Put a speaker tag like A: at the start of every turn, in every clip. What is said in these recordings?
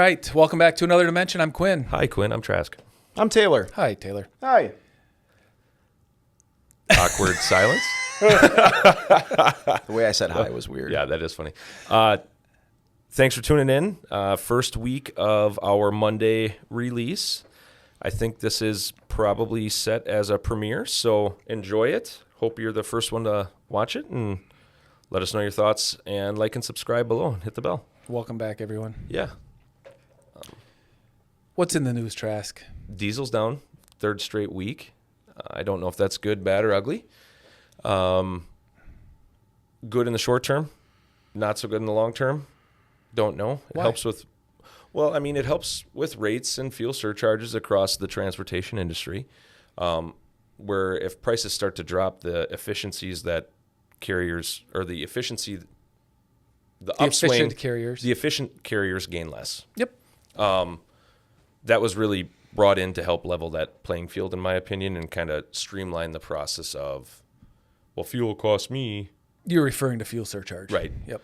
A: right, welcome back to Another Dimension. I'm Quinn.
B: Hi, Quinn. I'm Trask.
C: I'm Taylor.
A: Hi, Taylor.
C: Hi.
B: Awkward silence.
C: The way I said hi was weird.
B: Yeah, that is funny. Thanks for tuning in. First week of our Monday release. I think this is probably set as a premiere, so enjoy it. Hope you're the first one to watch it, and let us know your thoughts, and like and subscribe below and hit the bell.
A: Welcome back, everyone.
B: Yeah.
A: What's in the news, Trask?
B: Diesel's down, third straight week. I don't know if that's good, bad, or ugly. Good in the short term, not so good in the long term. Don't know. It helps with, it helps with rates and fuel surcharges across the transportation industry, where if prices start to drop, the efficiencies that carriers, or the efficiency, the upswing, the efficient carriers gain less.
A: Yep.
B: That was really brought in to help level that playing field, in my opinion, and kind of streamline the process of, well, fuel costs me.
A: You're referring to fuel surcharge.
B: Right.
A: Yep.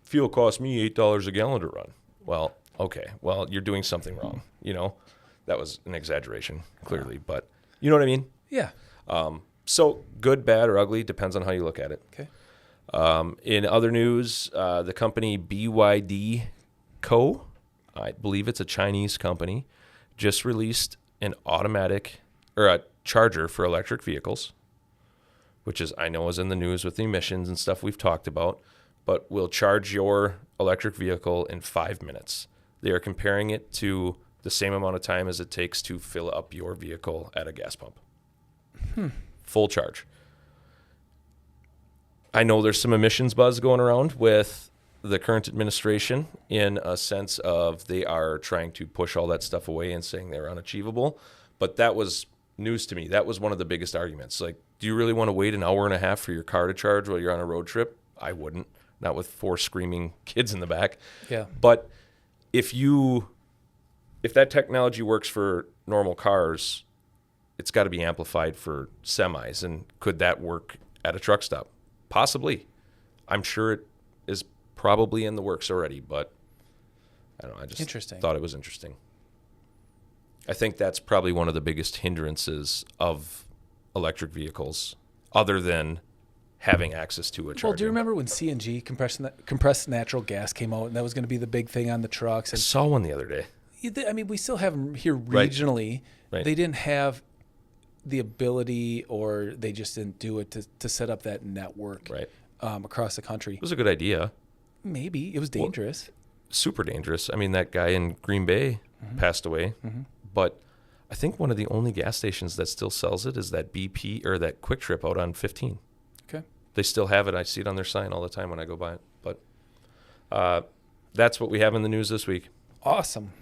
B: Fuel costs me $8 a gallon to run. Well, okay. Well, you're doing something wrong. You know, that was an exaggeration, clearly, but you know what I mean?
A: Yeah.
B: So good, bad, or ugly, depends on how you look at it.
A: Okay.
B: In other news, the company BYD Co., I believe it's a Chinese company, just released an automatic, or a charger for electric vehicles, which is, I know, is in the news with the emissions and stuff we've talked about, but will charge your electric vehicle in 5 minutes. They are comparing it to the same amount of time as it takes to fill up your vehicle at a gas pump. Full charge. I know there's some emissions buzz going around with the current administration, in a sense of they are trying to push all that stuff away and saying they're unachievable. But that was news to me. That was one of the biggest arguments. Like, do you really want to wait an hour and a half for your car to charge while you're on a road trip? I wouldn't. Not with 4 screaming kids in the back.
A: Yeah.
B: But if that technology works for normal cars, it's got to be amplified for semis. And could that work at a truck stop? Possibly. I'm sure it is probably in the works already, but I don't know. I just thought it was interesting. I think that's probably one of the biggest hindrances of electric vehicles, other than having access to a charger.
A: Well, do you remember when CNG, compressed natural gas, came out, and that was going to be the big thing on the trucks? And
B: I saw one the other day.
A: I mean, we still have them here regionally.
B: Right.
A: They didn't have the ability, or they just didn't do it to set up that network across the country.
B: It was a good idea.
A: Maybe. It was dangerous.
B: Well, super dangerous. I mean, that guy in Green Bay passed away. Mm-hmm. But I think one of the only gas stations that still sells it is that BP, or that Quick Trip out on 15.
A: Okay.
B: They still have it. I see it on their sign all the time when I go by it. But that's what we have in the news this week.
A: Awesome.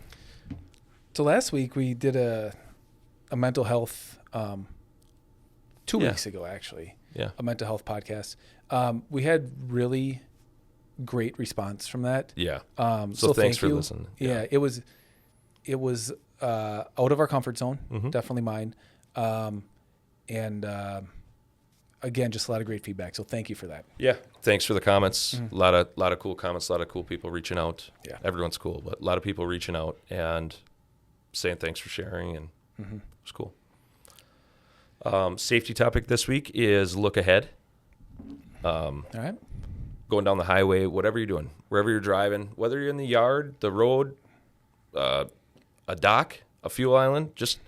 A: So last week we did a mental health, 2 weeks ago actually, a mental health podcast. We had really great response from that.
B: Yeah. So thanks for listening.
A: Yeah. It was out of our comfort zone, definitely mine. Again, just a lot of great feedback. So thank you for that.
B: Yeah. Thanks for the comments. A lot of cool comments, a lot of cool people reaching out.
A: Yeah.
B: Everyone's cool, but a lot of people reaching out and saying thanks for sharing, and it was cool. Safety topic this week is look ahead.
A: All right.
B: Going down the highway, whatever you're doing, wherever you're driving, whether you're in the yard, the road, a dock, a fuel island, just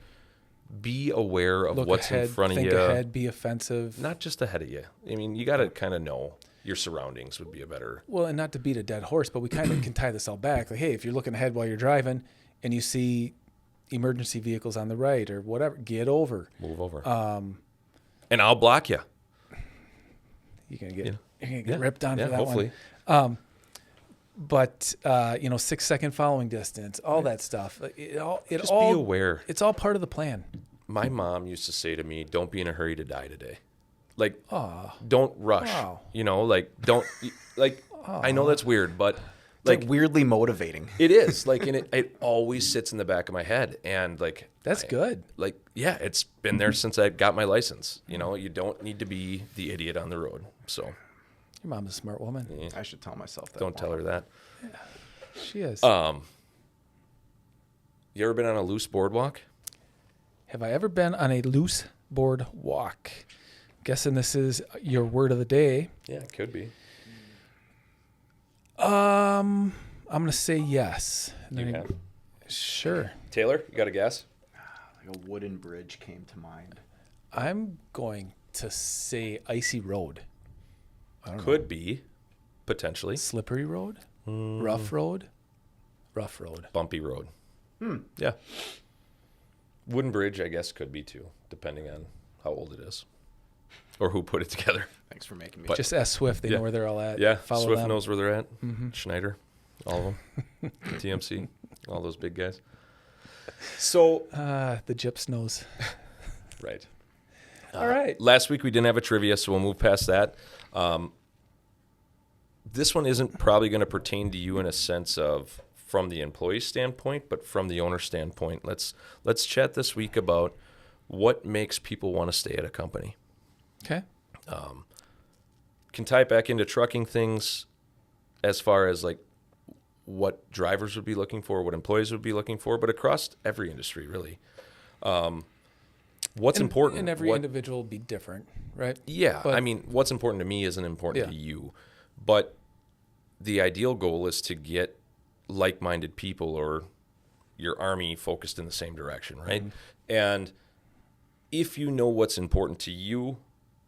B: be aware of what's in front of you.
A: Think ahead, be offensive.
B: Not just ahead of you. I mean, you got to kind of know your surroundings would be a better.
A: Well, and not to beat a dead horse, but we kind of can tie this all back. Like, hey, if you're looking ahead while you're driving and you see emergency vehicles on the right or whatever, get over.
B: Move over. And I'll block you.
A: You're gonna get ripped on for that
B: hopefully.
A: One. But 6 second following distance, all that stuff. Be
B: aware.
A: It's all part of the plan.
B: My mom used to say to me, "Don't be in a hurry to die today." Like, don't rush.
A: Wow.
B: Don't like. I know that's weird, but
C: like weirdly motivating.
B: It is and it always sits in the back of my head, and
A: that's good.
B: It's been there since I got my license. You don't need to be the idiot on the road. So
A: your mom's a smart woman.
C: I should tell myself that.
B: Don't tell her that.
A: She is.
B: You ever been on a loose boardwalk?
A: Have I ever been on a loose boardwalk? Guessing this is your word of the day.
B: Yeah, it could be.
A: I'm gonna say yes.
B: You have.
A: Sure.
B: Taylor, you got a guess?
C: Like a wooden bridge came to mind.
A: I'm going to say icy road.
B: Could be, potentially.
A: Slippery road? Rough road? Rough road.
B: Bumpy road. Yeah. Wooden bridge, I guess, could be too, depending on how old it is or who put it together.
C: Thanks for making me.
B: But-
A: Just ask Swift. They know where they're all at.
B: Yeah,
A: Follow
B: Swift
A: them.
B: knows where they're at. Schneider, all of them. TMC, all those big guys. So,
A: The Gyps knows.
B: right.
A: All right.
B: Last week we didn't have a trivia, so we'll move past that. This one isn't probably going to pertain to you in a sense of from the employee standpoint, but from the owner standpoint. Let's chat this week about what makes people want to stay at a company.
A: Okay.
B: Can tie it back into trucking things as far as like what drivers would be looking for, what employees would be looking for, but across every industry, really. What's important?
A: And every individual will be different, right?
B: Yeah.
A: But,
B: I mean, what's important to me isn't important to you. But the ideal goal is to get like-minded people or your army focused in the same direction, right? And if you know what's important to you,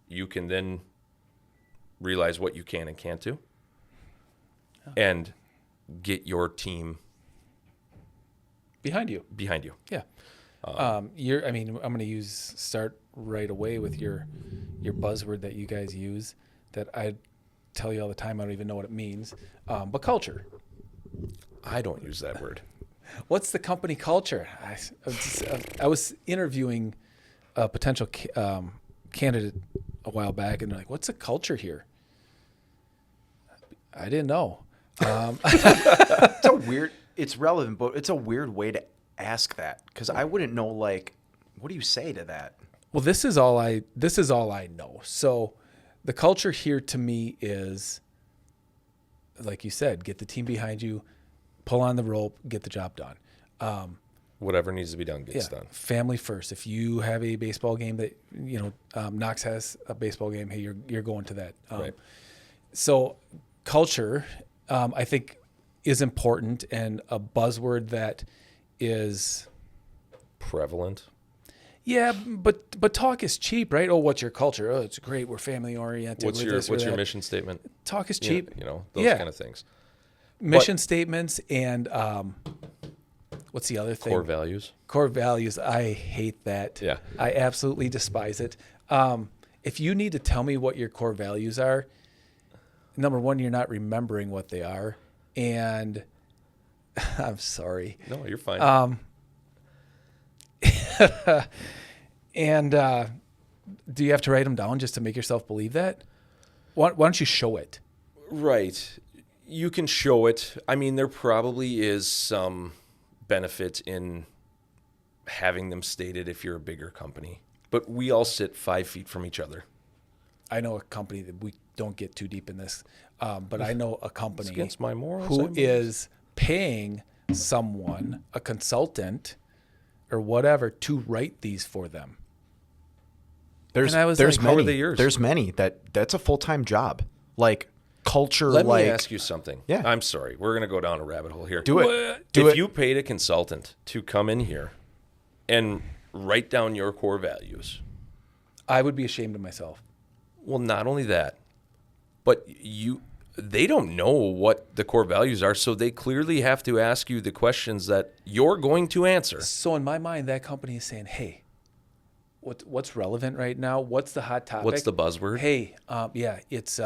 B: you can then realize what you can and can't do and get your team
A: behind you. Yeah. I'm going to start right away with your buzzword that you guys use that I tell you all the time. I don't even know what it means. But culture.
B: I don't use that word.
A: What's the company culture? I was interviewing a potential candidate a while back, and they're like, "What's the culture here?" I didn't know.
C: It's relevant, but it's a weird way to ask that because I wouldn't know. Like, what do you say to that?
A: Well, this is all I know. So, the culture here to me is, like you said, get the team behind you, pull on the rope, get the job done.
B: Whatever needs to be done gets done.
A: Family first. If you have a baseball game that Knox has a baseball game, hey, you're going to that.
B: Right.
A: So culture, I think, is important and a buzzword that is
B: prevalent.
A: Yeah, but talk is cheap, right? Oh, what's your culture? Oh, it's great. We're family oriented.
B: What's your mission statement?
A: Talk is cheap.
B: Those kind of things.
A: Mission statements and what's the other thing?
B: Core values.
A: Core values. I hate that.
B: Yeah.
A: I absolutely despise it. If you need to tell me what your core values are, number one, you're not remembering what they are, and I'm sorry.
B: No, you're fine.
A: And do you have to write them down just to make yourself believe that? Why don't you show it?
B: Right. You can show it. I mean, there probably is some benefit in having them stated if you're a bigger company. But we all sit 5 feet from each other.
A: I know a company that we don't get too deep in this, but I know a company
B: against my morals,
A: who is paying someone, a consultant or whatever, to write these for them.
C: There's
B: how are they yours?
C: There's many that's a full-time job. Like culture.
B: Let me ask you something.
C: Yeah.
B: I'm sorry. We're going to go down a rabbit hole here.
C: Do it.
B: If you paid a consultant to come in here and write down your core values,
A: I would be ashamed of myself.
B: Well, not only that, but they don't know what the core values are, so they clearly have to ask you the questions that you're going to answer.
A: So in my mind, that company is saying, hey, what's relevant right now? What's the hot topic?
B: What's the buzzword?
A: Hey, it's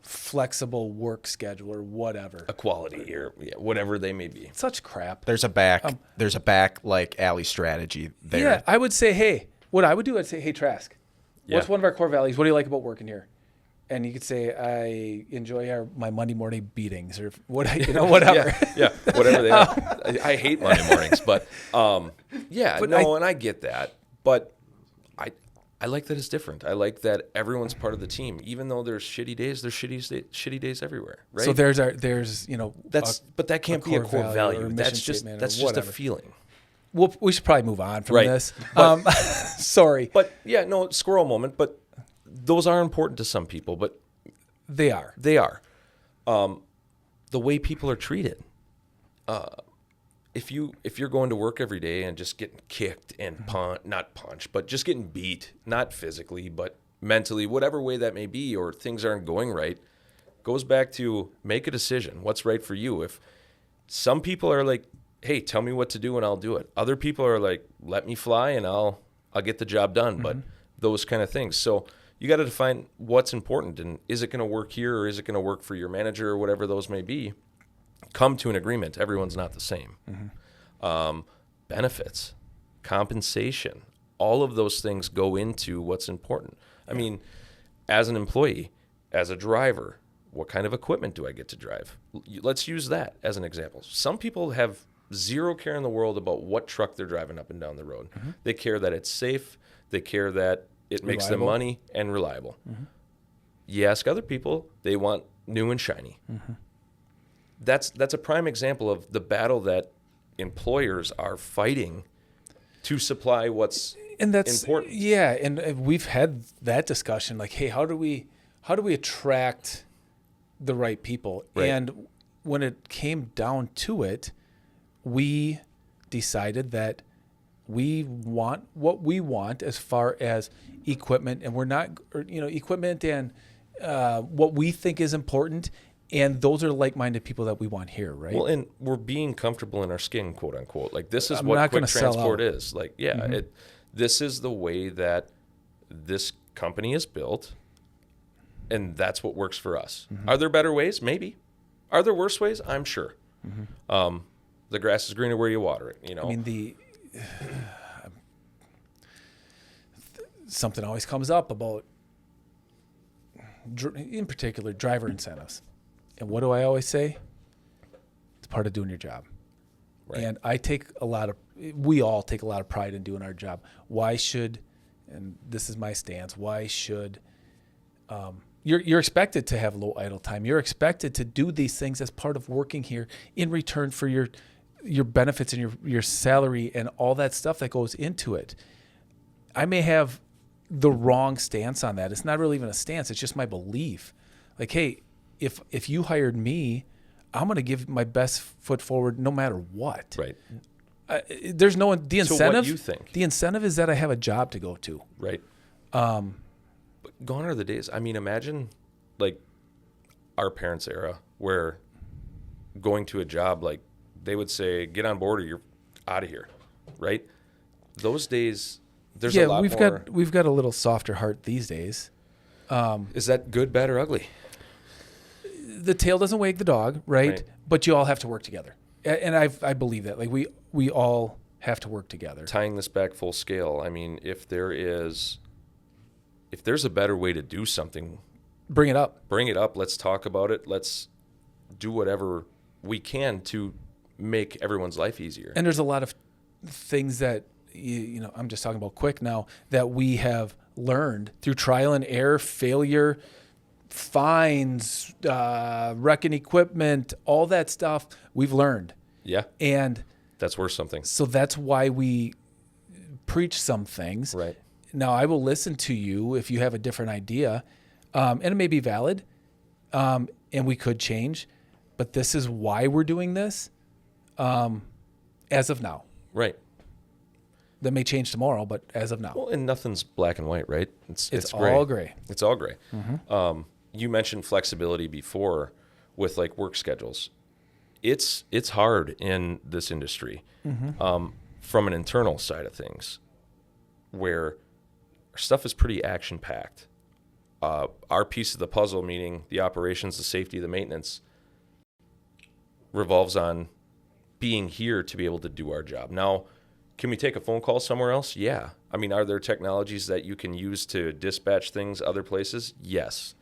A: flexible work schedule or whatever.
B: Equality or whatever they may be.
A: Such crap.
C: There's a back like alley strategy there.
A: Yeah, I would say, hey, what I would do, I'd say, hey, Trask, what's one of our core values? What do you like about working here? And you could say, I enjoy my Monday morning beatings or whatever.
B: yeah, whatever they are. I hate Monday mornings, but and I get that. But I like that it's different. I like that everyone's part of the team. Even though there's shitty days, there's shitty days everywhere, right?
A: So there's
B: but that can't be a core value. That's just a feeling.
A: Well, we should probably move on from this.
B: But,
A: sorry.
B: But yeah, no, squirrel moment. But those are important to some people. But
A: they are.
B: They are. The way people are treated. If you're going to work every day and just getting kicked and not punched, but just getting beat, not physically, but mentally, whatever way that may be, or things aren't going right, goes back to make a decision. What's right for you? If some people are like, hey, tell me what to do and I'll do it. Other people are like, let me fly and I'll get the job done. But those kind of things. So you got to define what's important, and is it going to work here, or is it going to work for your manager, or whatever those may be. Come to an agreement. Everyone's not the same. Benefits, compensation, all of those things go into what's important. I mean, as an employee, as a driver, what kind of equipment do I get to drive? Let's use that as an example. Some people have zero care in the world about what truck they're driving up and down the road. They care that it's safe. They care that it makes them money and reliable. You ask other people, they want new and shiny. That's a prime example of the battle that employers are fighting to supply what's important.
A: Yeah, and we've had that discussion. Like, hey, how do we attract the right people?
B: Right.
A: And when it came down to it, we decided that we want what we want as far as equipment, and we're not, equipment and what we think is important. And those are like-minded people that we want here, right?
B: Well, and we're being comfortable in our skin, quote unquote. Like, this is what quick transport is. Like, yeah, this is the way that this company is built, and that's what works for us. Are there better ways? Maybe. Are there worse ways? I'm sure. The grass is greener where you water it. You know.
A: I mean, something always comes up about, in particular, driver incentives. And what do I always say? It's part of doing your job. Right. And we all take a lot of pride in doing our job. Why should, and this is my stance, why should, you're expected to have low idle time. You're expected to do these things as part of working here in return for your benefits and your salary and all that stuff that goes into it. I may have the wrong stance on that. It's not really even a stance. It's just my belief. Like, hey, if you hired me, I'm going to give my best foot forward no matter what.
B: Right.
A: There's no the incentive.
B: So what you think?
A: The incentive is that I have a job to go to.
B: Right. But gone are the days. I mean, imagine like our parents' era where going to a job, like they would say, get on board or you're out of here. Right. Those days, there's a lot more.
A: We've got a little softer heart these days.
B: Is that good, bad, or ugly?
A: The tail doesn't wag the dog, right? But you all have to work together, and I believe that. Like we all have to work together.
B: Tying this back full scale, I mean, if there's a better way to do something,
A: bring it up.
B: Bring it up. Let's talk about it. Let's do whatever we can to make everyone's life easier.
A: And there's a lot of things that I'm just talking about quick now that we have learned through trial and error, failure, fines, wrecking equipment, all that stuff we've learned.
B: Yeah.
A: And
B: that's worth something.
A: So that's why we preach some things.
B: Right.
A: Now, I will listen to you if you have a different idea, and it may be valid, and we could change, but this is why we're doing this as of now.
B: Right.
A: That may change tomorrow, but as of now.
B: Well, and nothing's black and white, right?
A: It's all gray.
B: It's all gray. You mentioned flexibility before with like work schedules. It's hard in this industry from an internal side of things where our stuff is pretty action-packed. Our piece of the puzzle, meaning the operations, the safety, the maintenance, revolves on being here to be able to do our job. Now, can we take a phone call somewhere else? Yeah. I mean, are there technologies that you can use to dispatch things other places? Yes.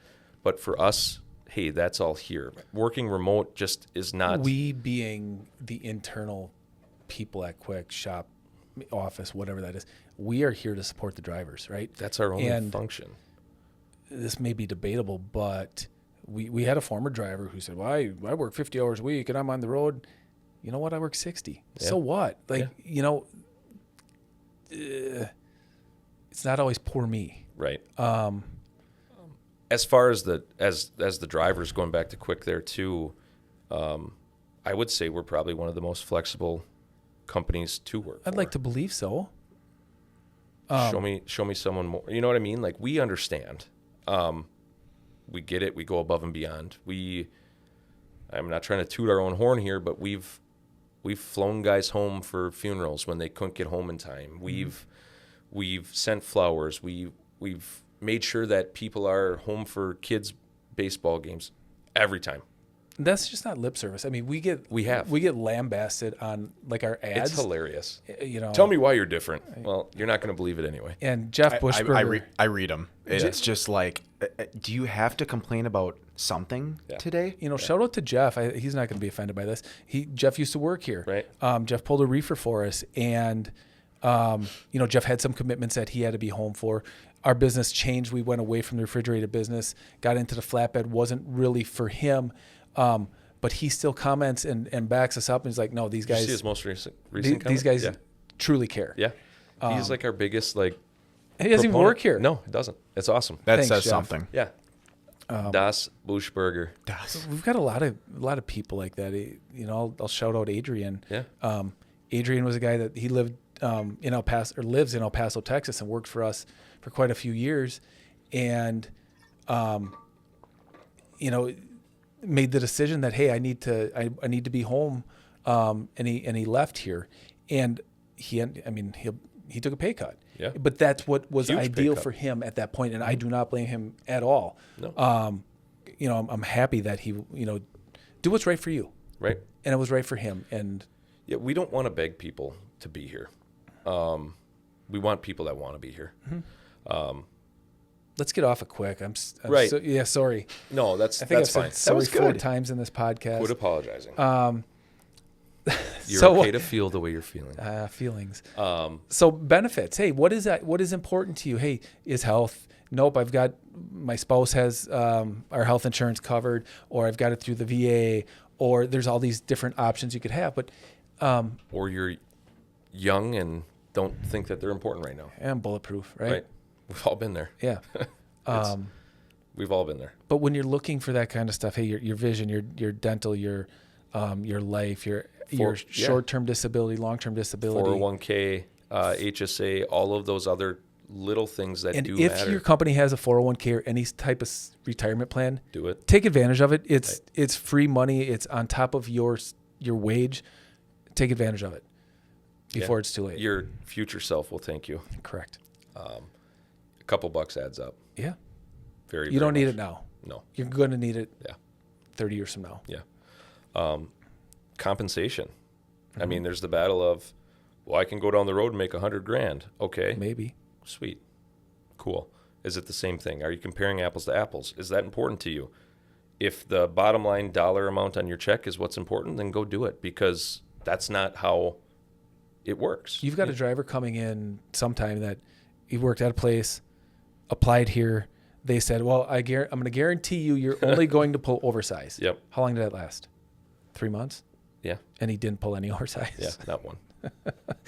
B: But for us, hey, that's all here. Working remote just is not.
A: We being the internal people at Quick Shop office, whatever that is. We are here to support the drivers, right?
B: That's our only function.
A: This may be debatable, but we had a former driver who said, well, I work 50 hours a week and I'm on the road. You know what? I work 60. Yeah. So what? Like, it's not always poor me.
B: Right. As far as the drivers, going back to Quick there too, I would say we're probably one of the most flexible companies to work for.
A: I'd like to believe so.
B: Show me someone more. You know what I mean? Like, we understand. We get it. We go above and beyond. I'm not trying to toot our own horn here, but we've flown guys home for funerals when they couldn't get home in time. We've sent flowers. We've made sure that people are home for kids' baseball games every time.
A: That's just not lip service. I mean, we get lambasted on like our ads.
B: It's hilarious. Tell me why you're different. Well, you're not going to believe it anyway.
A: And Jeff Bushberger,
C: I read them. It's just like, do you have to complain about something today?
A: Shout out to Jeff. He's not going to be offended by this. Jeff used to work here.
B: Right.
A: Jeff pulled a reefer for us, and Jeff had some commitments that he had to be home for. Our business changed. We went away from the refrigerated business, got into the flatbed. Wasn't really for him. But he still comments and backs us up, and he's like, no, these guys.
B: Did you see his most recent
A: these guys truly care.
B: Yeah. He's like our biggest,
A: he doesn't even work here.
B: No, it doesn't. It's awesome.
C: That
A: Thanks,
C: says
A: Jeff.
C: something.
B: Yeah. Das Bushberger.
A: We've got a lot of people like that. I'll shout out Adrian.
B: Yeah.
A: Adrian was a guy that he lived in El Paso, or lives in El Paso, Texas, and worked for us for quite a few years, and made the decision that, hey, I need to be home, and he left here, and he took a pay cut.
B: Yeah.
A: But that's what was
B: Huge
A: ideal for him at that point, and I do not blame him at all.
B: No.
A: I'm happy that he do what's right for you.
B: Right.
A: And it was right for him. And
B: yeah, we don't want to beg people to be here. We want people that want to be here.
A: Mm-hmm. Let's get off it quick. I'm
B: right.
A: Sorry.
B: No, that's
A: fine.
B: That
A: sorry
C: was
A: 4
C: good.
A: times in this podcast.
B: Quit apologizing. You're
A: so,
B: okay to feel the way you're feeling.
A: Feelings. So benefits. Hey, what is that? What is important to you? Hey, is health? Nope. I've got my spouse has our health insurance covered, or I've got it through the VA, or there's all these different options you could have. But
B: or you're young and don't think that they're important right now.
A: And bulletproof, right?
B: We've all been there.
A: Yeah.
B: We've all been there.
A: But when you're looking for that kind of stuff, hey, your vision, your dental, your life, your short-term disability, long-term disability,
B: 401k, HSA, all of those other little things that do matter.
A: And if your company has a 401k or any type of retirement plan,
B: do it.
A: Take advantage of it. It's free money. It's on top of your wage. Take advantage of it before it's too late.
B: Your future self will thank you.
A: Correct.
B: A couple bucks adds up.
A: Yeah.
B: You
A: don't need it now.
B: No.
A: You're going to need it.
B: Yeah.
A: 30 years from now.
B: Yeah. Compensation. Mm-hmm. I mean, there's the battle of, well, I can go down the road and make $100,000. Okay.
A: Maybe.
B: Sweet. Cool. Is it the same thing? Are you comparing apples to apples? Is that important to you? If the bottom line dollar amount on your check is what's important, then go do it, because that's not how it works.
A: You've got a driver coming in sometime that he worked at a place, applied here. They said, well, I'm going to guarantee you're only going to pull oversize.
B: Yep.
A: How long did that last? 3 months?
B: Yeah.
A: And he didn't pull any oversize.
B: Yeah, not one.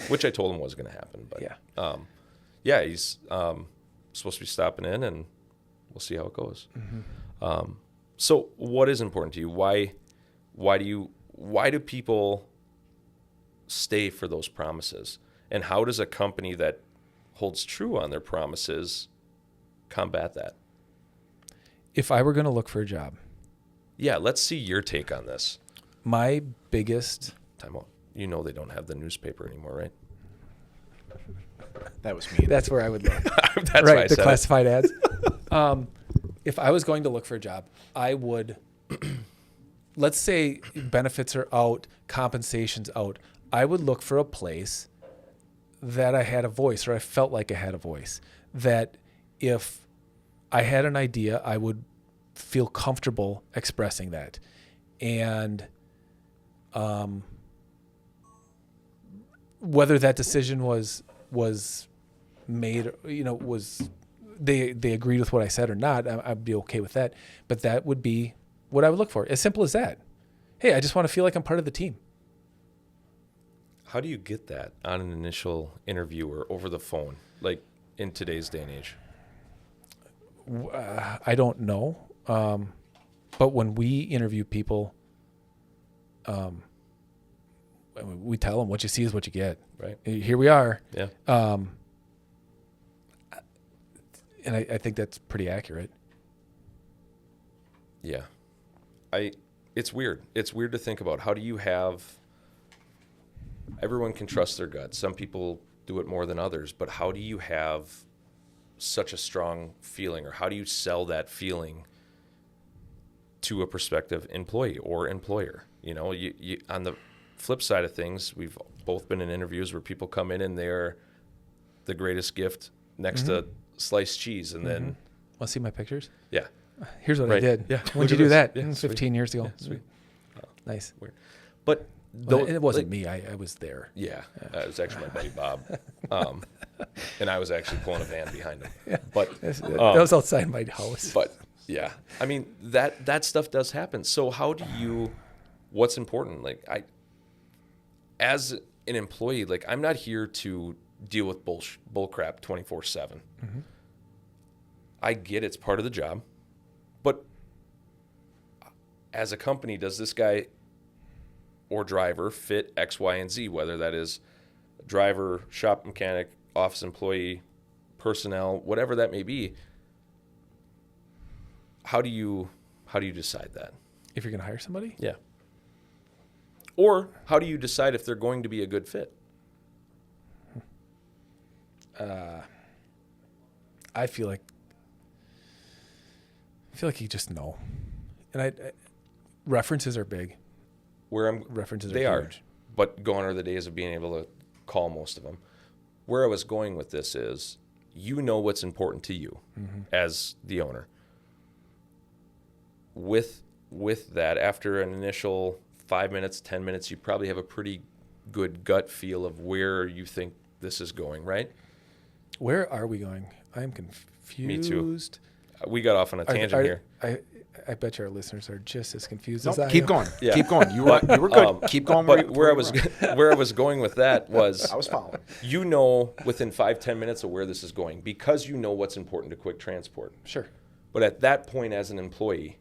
B: Which I told him was going to happen. But
A: yeah.
B: He's supposed to be stopping in, and we'll see how it goes. Mm-hmm. So what is important to you? Why do people stay for those promises? And how does a company that holds true on their promises combat that?
A: If I were going to look for a job.
B: Yeah, let's see your take on this.
A: My biggest...
B: Time out. You know they don't have the newspaper anymore, right?
C: That was me.
A: That's where I would look.
B: That's
A: right,
B: why I
A: the
B: said
A: classified ads. If I was going to look for a job, I would... Let's say benefits are out, compensation's out. I would look for a place that I had a voice, or I felt like I had a voice. That if I had an idea, I would feel comfortable expressing that. And whether that decision was made, was they agreed with what I said or not, I'd be okay with that. But that would be what I would look for. As simple as that. Hey, I just want to feel like I'm part of the team.
B: How do you get that on an initial interview or over the phone, like in today's day and age?
A: I don't know. But when we interview people, we tell them what you see is what you get.
B: Right.
A: Here we are.
B: Yeah.
A: And I think that's pretty accurate.
B: Yeah. It's weird. It's weird to think about. How do you have... Everyone can trust their gut. Some people do it more than others. But how do you have such a strong feeling, or how do you sell that feeling to a prospective employee or employer? You on the flip side of things, we've both been in interviews where people come in and they're the greatest gift next to sliced cheese, and then...
A: Want to see my pictures?
B: Yeah.
A: Here's what I did.
B: Yeah.
A: When did you do that?
B: Yeah,
A: 15 years ago.
B: Yeah, sweet.
A: Nice.
B: Weird. But...
A: it wasn't me. I was there.
B: Yeah. It was actually my buddy Bob. And I was actually pulling a van behind him.
A: Yeah.
B: But
A: that was outside my house.
B: But yeah, I mean, that stuff does happen. So how do you, what's important? Like as an employee, like I'm not here to deal with bull crap 24/7. Mm-hmm. I get it's part of the job, but as a company, does this guy or driver fit X, Y, and Z, whether that is driver, shop mechanic, office employee, personnel, whatever that may be? How do you decide that?
A: If you're going to hire somebody?
B: Yeah. Or how do you decide if they're going to be a good fit?
A: I feel like you just know. And references are big.
B: References are huge. But gone are the days of being able to call most of them. Where I was going with this is, what's important to you as the owner. With that, after an initial 5 minutes, 10 minutes, you probably have a pretty good gut feel of where you think this is going, right?
A: Where are we going? I am confused.
B: Me too. We got off on a tangent here.
A: I bet you our listeners are just as confused
C: as
A: I am.
C: Keep going. Yeah. Keep going. You were good. Keep going.
B: Where I was going with that was
C: I was following.
B: Within 5-10 minutes of where this is going, because what's important to quick transport.
A: Sure.
B: But at that point, as an employee,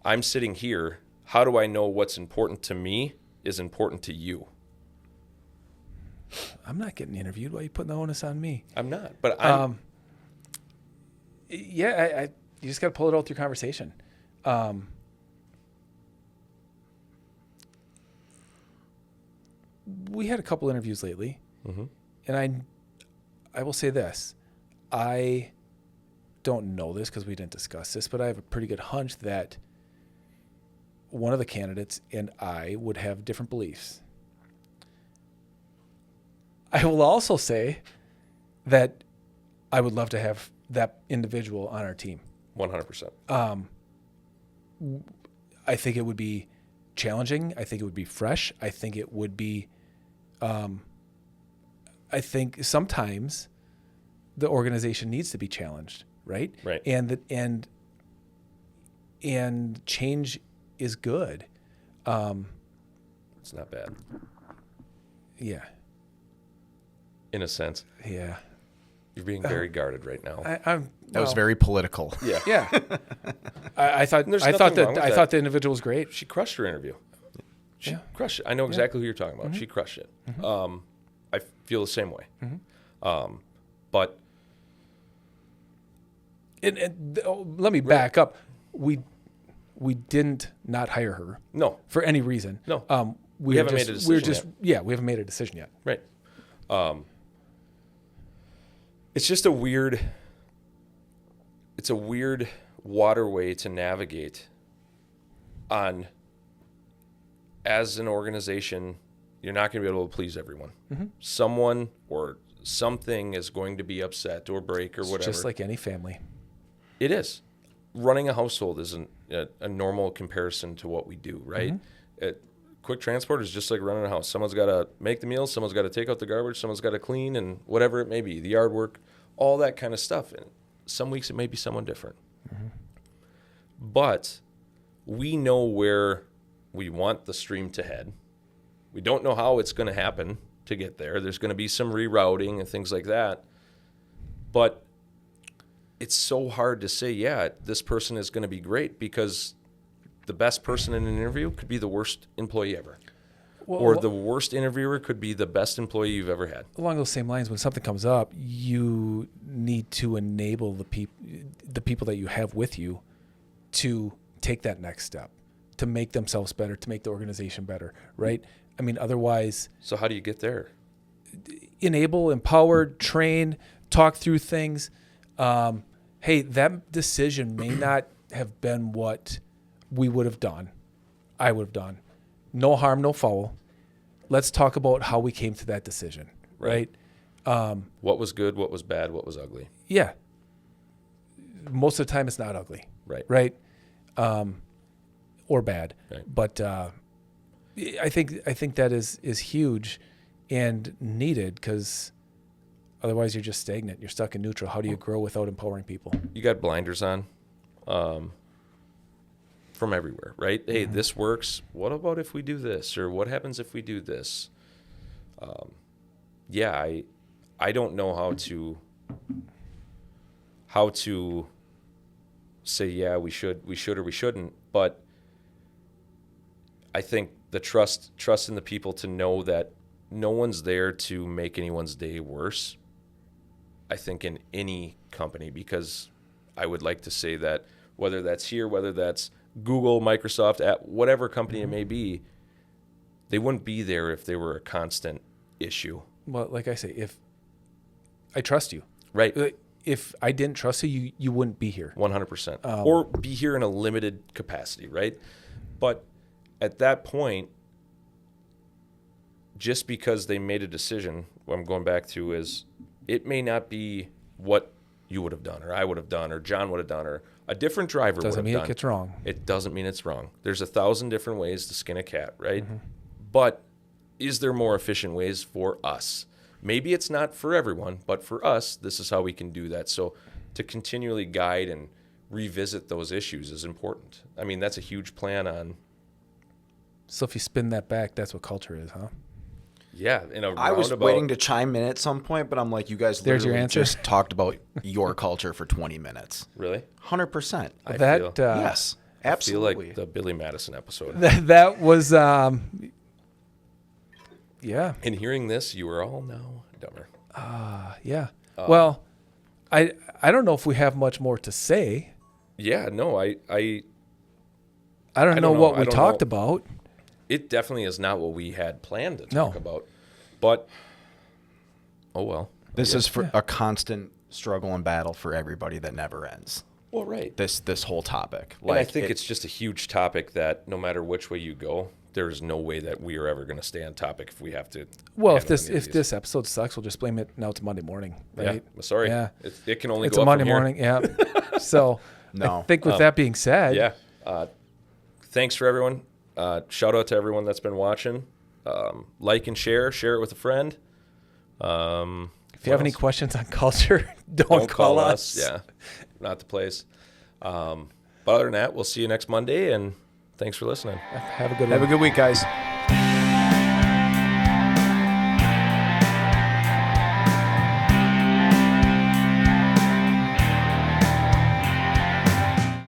B: I'm sitting here. How do I know what's important to me is important to you?
A: I'm not getting interviewed. Why are you putting the onus on me?
B: I'm not. But I'm...
A: Yeah, you just got to pull it all through conversation. We had a couple interviews lately, and I will say this. I don't know this because we didn't discuss this, but I have a pretty good hunch that one of the candidates and I would have different beliefs. I will also say that I would love to have that individual on our team.
B: 100%.
A: I think it would be challenging. I think it would be fresh. I think it would be, I think sometimes the organization needs to be challenged, right?
B: Right.
A: And change is good.
B: It's not bad.
A: Yeah.
B: In a sense.
A: Yeah.
B: You're being very guarded right now.
C: That was very political.
B: Yeah.
A: Yeah. I thought the individual was great.
B: She crushed her interview. She crushed it. I know exactly who you're talking about. She crushed it. I feel the same way. But
A: let me back up. We didn't not hire her.
B: No.
A: For any reason.
B: No. We haven't made a decision yet.
A: We haven't made a decision yet.
B: Right. It's just a weird waterway to navigate on. As an organization, you're not going to be able to please everyone. Someone or something is going to be upset or break or whatever.
A: It's just like any family.
B: It is. Running a household isn't a normal comparison to what we do, right? quick transport is just like running a house. Someone's got to make the meals, someone's got to take out the garbage, someone's got to clean, and whatever it may be, the yard work, all that kind of stuff. And some weeks it may be someone different. Mm-hmm. But we know where we want the stream to head. We don't know how it's going to happen to get there. There's going to be some rerouting and things like that. But it's so hard to say, yeah, this person is going to be great, because the best person in an interview could be the worst employee ever. Or the worst interviewer could be the best employee you've ever had.
A: Along those same lines, when something comes up, you need to enable the people that you have with you to take that next step, to make themselves better, to make the organization better, right? I mean, otherwise...
B: So how do you get there?
A: Enable, empower, train, talk through things. Hey, that decision may not have been what we would have done, I would have done. No harm, no foul. Let's talk about how we came to that decision, right?
B: What was good, what was bad, what was ugly?
A: Yeah. Most of the time it's not ugly.
B: Right.
A: Or bad.
B: Right.
A: But I think that is huge and needed, because otherwise you're just stagnant. You're stuck in neutral. How do you grow without empowering people?
B: You got blinders on from everywhere, right? Hey, this works. What about if we do this? Or what happens if we do this? I don't know how to say, yeah, we should or we shouldn't. But I think the trust in the people to know that no one's there to make anyone's day worse, I think, in any company, because I would like to say that whether that's here, whether that's Google, Microsoft, at whatever company it may be, they wouldn't be there if they were a constant issue.
A: Well, like I say, if I trust you.
B: Right.
A: If I didn't trust you, you wouldn't be here.
B: 100%. Or be here in a limited capacity, right? But at that point, just because they made a decision, what I'm going back to is, it may not be what you would have done, or I would have done, or John would have done, or a different driver would have done.
A: Doesn't mean it gets wrong.
B: It doesn't mean it's wrong. There's 1,000 different ways to skin a cat, right? Mm-hmm. But is there more efficient ways for us? Maybe it's not for everyone, but for us, this is how we can do that. So to continually guide and revisit those issues is important. I mean, that's a huge plan on.
A: So if you spin that back, that's what culture is, huh?
B: Yeah.
C: I was waiting to chime in at some point, but I'm like, you guys literally just talked about your culture for 20 minutes.
B: Really?
C: 100%.
A: Yes,
C: absolutely.
B: I feel like the Billy Madison episode.
A: That was, yeah.
B: In hearing this, you are all now dumber.
A: Yeah. Well, I don't know if we have much more to say.
B: Yeah, no, I
A: don't know what we talked about.
B: It definitely is not what we had planned to talk about. But, oh well.
C: This is for a constant struggle and battle for everybody that never ends.
B: Well, right.
C: This whole topic.
B: And I think it's just a huge topic that no matter which way you go, there's no way that we are ever going to stay on topic if we have to.
A: Well, if this episode sucks, we'll just blame it now. It's Monday morning, right?
B: Yeah, sorry. Yeah. It can only
A: go
B: up
A: a Monday
B: from here.
A: morning. Yeah. So
C: no.
A: I think with that being said.
B: Yeah. Thanks for everyone. Shout out to everyone that's been watching. Like and share it with a friend.
A: If you have any questions on culture, don't call us.
B: Yeah, not the place. But other than that, we'll see you next Monday, and thanks for listening.
A: Have a good
C: week, guys.